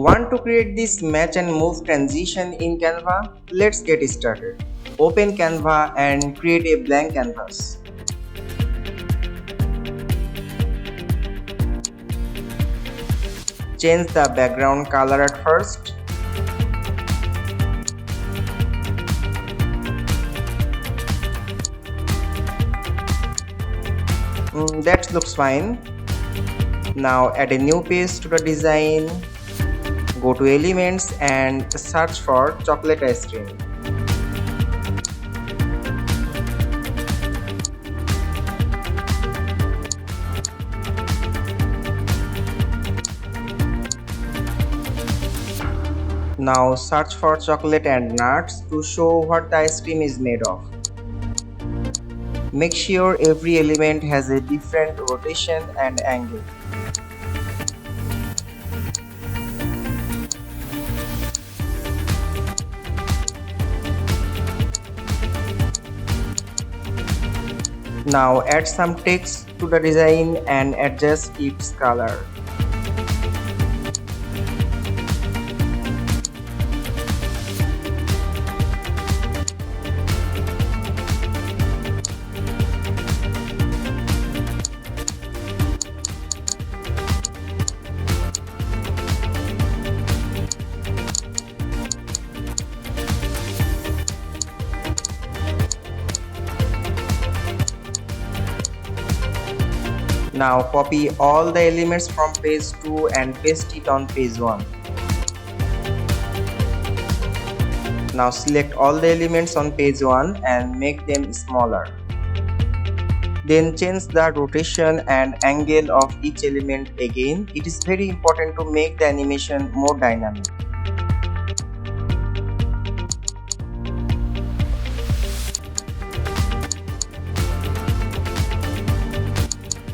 Want to create this match and move transition in Canva? Let's get started. Open Canva and create a blank canvas. Change the background color at first. That looks fine. Now add a new page to the design. Go to elements and search for chocolate ice cream. Now search for chocolate and nuts to show what the ice cream is made of. Make sure every element has a different rotation and angle. Now add some text to the design and adjust its color. Now copy all the elements from page 2 and paste it on page 1. Now select all the elements on page 1 and make them smaller. Then change the rotation and angle of each element again. It is very important to make the animation more dynamic.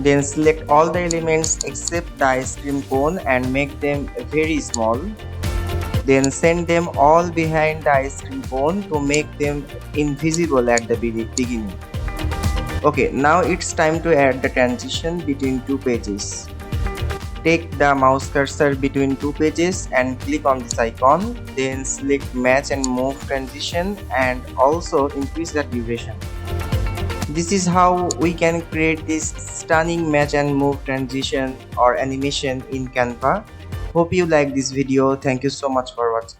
Then select all the elements except the ice cream cone and make them very small. Then send them all behind the ice cream cone to make them invisible at the beginning. Okay, now it's time to add the transition between two pages. Take the mouse cursor between two pages and click on this icon. Then select match and move transition and also increase the duration. This is how we can create this stunning match and move transition or animation in Canva. Hope you like this video. Thank you so much for watching.